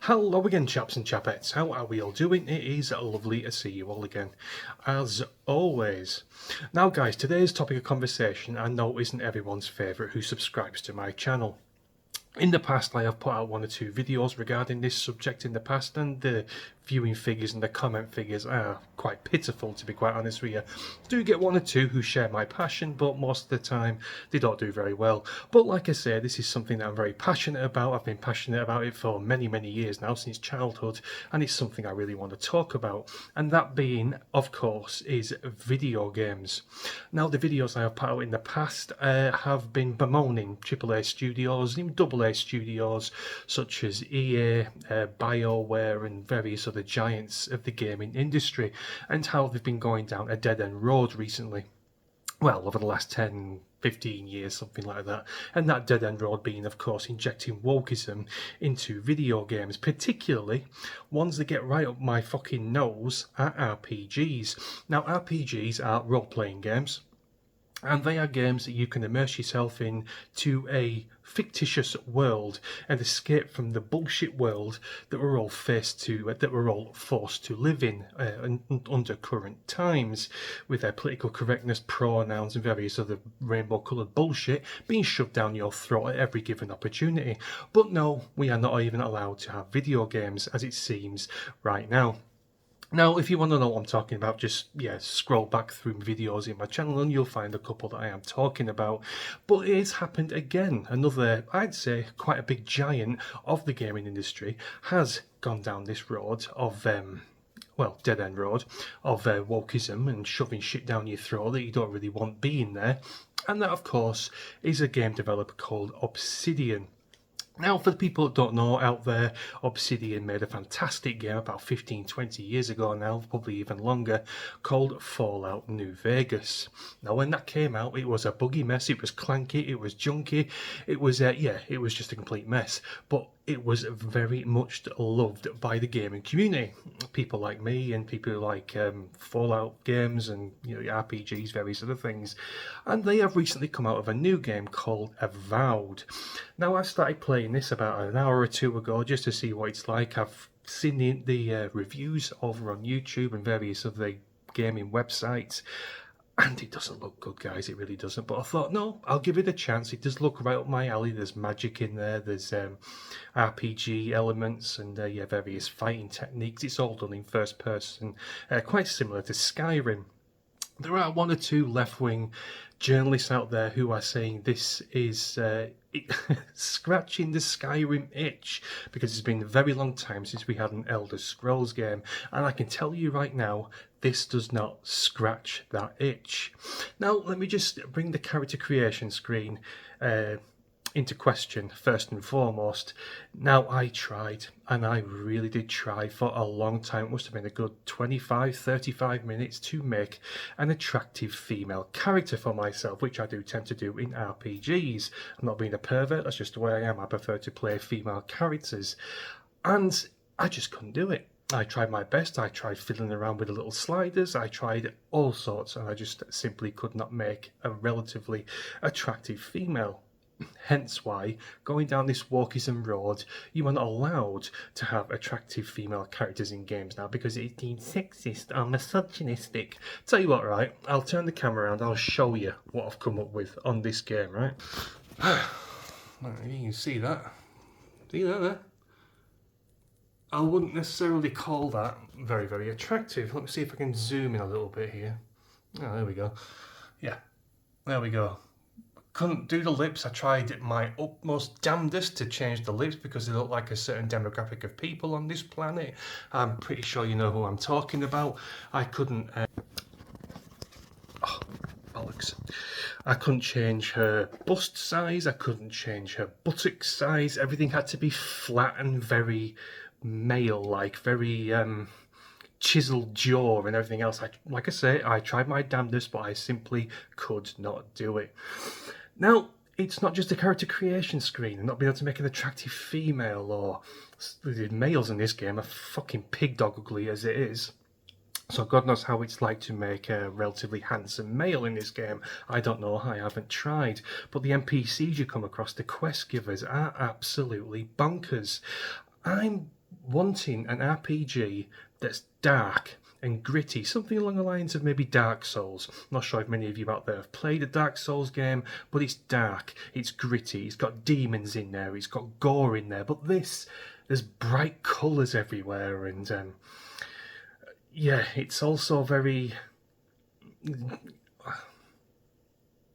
Hello again, chaps and chapettes. How are we all doing? It is lovely to see you all again, as always. Now guys, today's topic of conversation I know isn't everyone's favourite who subscribes to my channel. In the past, I have put out one or two videos regarding this subject in the past, and the viewing figures and the comment figures are quite pitiful, to be quite honest with you. I do get one or two who share my passion, but most of the time they don't do very well. But like I say, this is something that I'm very passionate about. I've been passionate about it for many years now, since childhood, and it's something I really want to talk about. And that being, of course, is video games. Now, the videos I have put out in the past have been bemoaning AAA studios, even AA studios such as EA, BioWare and various other giants of the gaming industry, and how they've been going down a dead-end road recently. Well, over the last 10-15 years, something like that. And that dead-end road being, of course, injecting wokeism into video games, particularly ones that get right up my fucking nose are RPGs. Now, RPGs are role-playing games, and they are games that you can immerse yourself in to a fictitious world and escape from the bullshit world that we're all forced to live in under current times, with their political correctness, pronouns and various other rainbow coloured bullshit being shoved down your throat at every given opportunity. But no, we are not even allowed to have video games, as it seems right now. Now, if you want to know what I'm talking about, just scroll back through videos in my channel and you'll find a couple that I am talking about. But it has happened again. Another, I'd say, quite a big giant of the gaming industry has gone down this road of dead-end road of wokeism and shoving shit down your throat that you don't really want being there. And that, of course, is a game developer called Obsidian. Now, for the people that don't know out there, Obsidian made a fantastic game about 15-20 years ago now, probably even longer, called Fallout New Vegas. Now, when that came out, it was a buggy mess, it was clanky, it was junky, it was just a complete mess. But it was very much loved by the gaming community. People like me and people who like Fallout games and RPGs, various other things. And they have recently come out of a new game called Avowed. Now, I started playing this about an hour or two ago just to see what it's like. I've seen the reviews over on YouTube and various other gaming websites. And it doesn't look good, guys, it really doesn't. But I thought, no, I'll give it a chance. It does look right up my alley. There's magic in there, there's RPG elements and various fighting techniques. It's all done in first person, quite similar to Skyrim. There are one or two left-wing journalists out there who are saying this is scratching the Skyrim itch, because it's been a very long time since we had an Elder Scrolls game, and I can tell you right now, this does not scratch that itch. Now, let me just bring the character creation screen into question first and foremost. Now, I tried, and I really did try for a long time. It must have been a good 25-35 minutes to make an attractive female character for myself, which I do tend to do in RPGs. I'm not being a pervert, that's just the way I am. I prefer to play female characters, and I just couldn't do it. I tried my best, I tried fiddling around with the little sliders, I tried all sorts, and I just simply could not make a relatively attractive female. Hence why, going down this wokeism road, you are not allowed to have attractive female characters in games now, because it's deemed sexist or misogynistic. Tell you what, right, I'll turn the camera around, I'll show you what I've come up with on this game, right? You can see that. See that there? I wouldn't necessarily call that very attractive. Let me see if I can zoom in a little bit here. Oh, there we go. Yeah, there we go. Couldn't do the lips. I tried my utmost damnedest to change the lips because they look like a certain demographic of people on this planet. I'm pretty sure you know who I'm talking about. I couldn't... bollocks. I couldn't change her bust size. I couldn't change her buttock size. Everything had to be flat and very male-like, very chiseled jaw and everything else. Like I say, I tried my damnedest, but I simply could not do it. Now, it's not just a character creation screen and not being able to make an attractive female, or the males in this game are fucking pig dog ugly as it is. So God knows how it's like to make a relatively handsome male in this game. I don't know, I haven't tried. But the NPCs you come across, the quest givers, are absolutely bonkers. I'm wanting an RPG that's dark and gritty, something along the lines of maybe Dark Souls. I'm not sure if many of you out there have played a Dark Souls game, but it's dark, it's gritty, it's got demons in there, it's got gore in there, but there's bright colours everywhere, and yeah, it's also very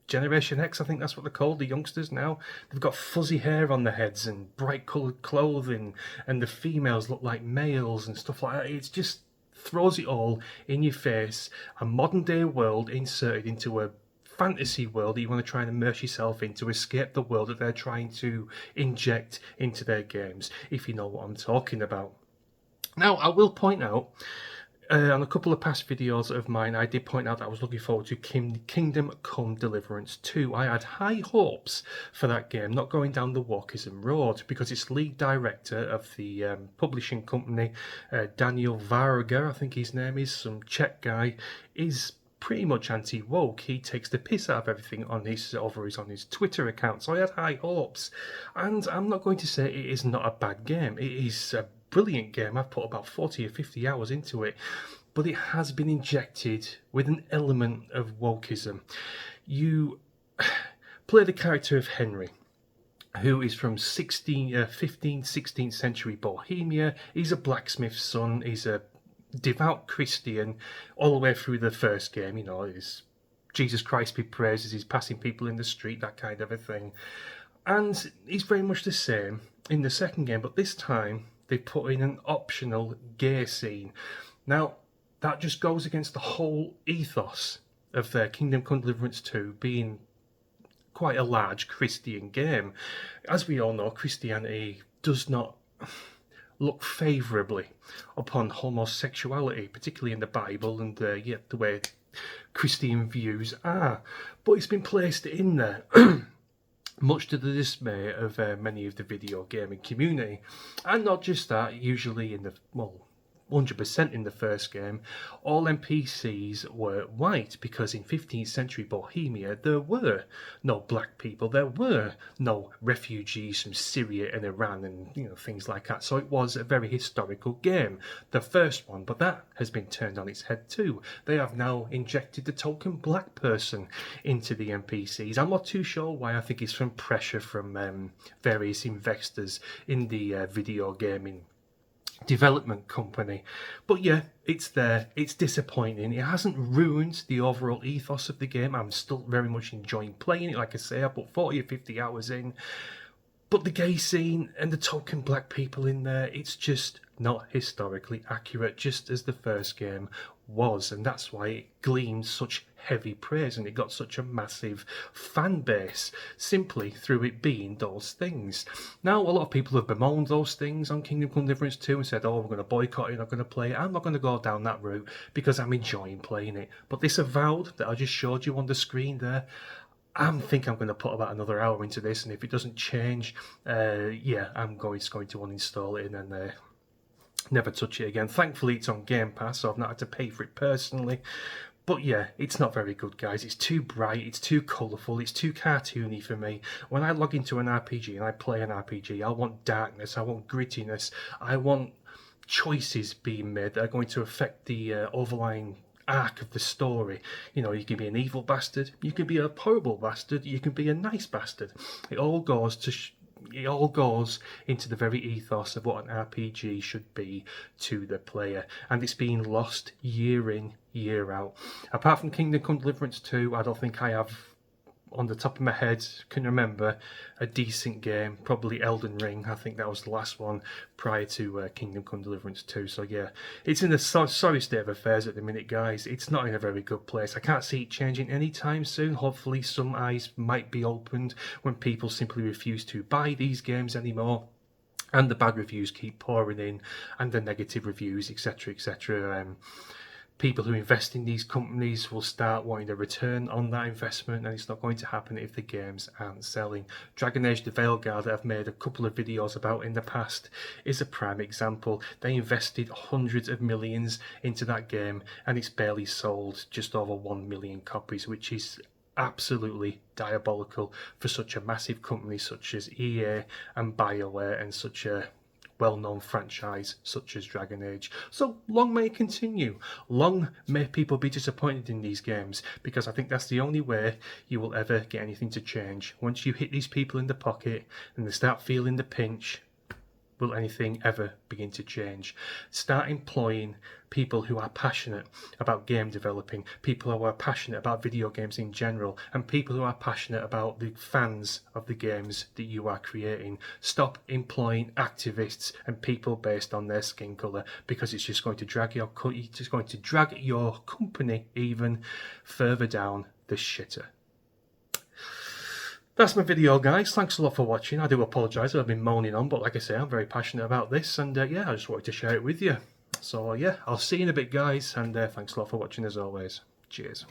Generation X, I think that's what they're called, the youngsters now. They've got fuzzy hair on their heads and bright coloured clothing, and the females look like males and stuff like that. It's just throws it all in your face. A modern day world inserted into a fantasy world that you want to try and immerse yourself in to escape the world that they're trying to inject into their games, if you know what I'm talking about. Now, I will point out, on a couple of past videos of mine, I did point out that I was looking forward to Kingdom Come Deliverance 2. I had high hopes for that game, not going down the wokeism road, because its lead director of the publishing company, Daniel Varga, I think his name is, some Czech guy, is pretty much anti-woke. He takes the piss out of everything on his Twitter account, so I had high hopes. And I'm not going to say it is not a bad game. It is a brilliant game. I've put about 40 or 50 hours into it, but it has been injected with an element of wokeism. You play the character of Henry, who is from 15th, 16th century Bohemia. He's a blacksmith's son. He's a devout Christian all the way through the first game. You know, it's Jesus Christ be praised as he's passing people in the street, that kind of a thing. And he's very much the same in the second game, but this time they put in an optional gay scene. Now, that just goes against the whole ethos of their Kingdom Come Deliverance 2 being quite a large Christian game. As we all know, Christianity does not look favourably upon homosexuality, particularly in the Bible and the way Christian views are. But it's been placed in there much to the dismay of many of the video gaming community. And not just that, usually 100% in the first game, all NPCs were white, because in 15th century Bohemia there were no black people, there were no refugees from Syria and Iran and things like that. So it was a very historical game, the first one, but that has been turned on its head too. They have now injected the token black person into the NPCs. I'm not too sure why. I think it's from pressure from various investors in the video gaming development company. But yeah, it's there. It's disappointing. It hasn't ruined the overall ethos of the game. I'm still very much enjoying playing it. Like I say, I put 40 or 50 hours in. But the gay scene and the token black people in there, it's just not historically accurate, just as the first game was. And that's why it gleaned such heavy praise and it got such a massive fan base, simply through it being those things. Now, a lot of people have bemoaned those things on Kingdom Come Deliverance 2 and said, oh, we're going to boycott it, not going to play it. I'm not going to go down that route because I'm enjoying playing it. But this Avowed that I just showed you on the screen there, I think I'm going to put about another hour into this, and if it doesn't change, yeah, I'm going to uninstall it and then never touch it again. Thankfully, it's on Game Pass, so I've not had to pay for it personally. But yeah, it's not very good, guys. It's too bright, it's too colourful, it's too cartoony for me. When I log into an RPG and I play an RPG, I want darkness, I want grittiness, I want choices being made that are going to affect the overlying arc of the story. You know, you can be an evil bastard, you can be a horrible bastard, you can be a nice bastard. It all goes into the very ethos of what an RPG should be to the player, and it's being lost year in, year out. Apart from Kingdom Come Deliverance 2, I don't think I have, on the top of my head, can remember a decent game. Probably Elden Ring, I think that was the last one prior to Kingdom Come Deliverance 2. So yeah, it's in a sorry state of affairs at the minute, guys. It's not in a very good place. I can't see it changing anytime soon. Hopefully some eyes might be opened when people simply refuse to buy these games anymore, and the bad reviews keep pouring in, and the negative reviews, etc, etc. People who invest in these companies will start wanting a return on that investment, and it's not going to happen if the games aren't selling. Dragon Age: The Veilguard, that I've made a couple of videos about in the past, is a prime example. They invested hundreds of millions into that game, and it's barely sold just over 1 million copies, which is absolutely diabolical for such a massive company such as EA and BioWare, and such a well-known franchise such as Dragon Age. So long may it continue. Long may people be disappointed in these games, because I think that's the only way you will ever get anything to change. Once you hit these people in the pocket and they start feeling the pinch, will anything ever begin to change? Start employing people who are passionate about game developing, people who are passionate about video games in general, and people who are passionate about the fans of the games that you are creating. Stop employing activists and people based on their skin colour, because it's just going to drag your company even further down the shitter. That's my video, guys. Thanks a lot for watching. I do apologise that I've been moaning on, but like I say, I'm very passionate about this, and yeah, I just wanted to share it with you. So yeah, I'll see you in a bit, guys, and thanks a lot for watching as always. Cheers.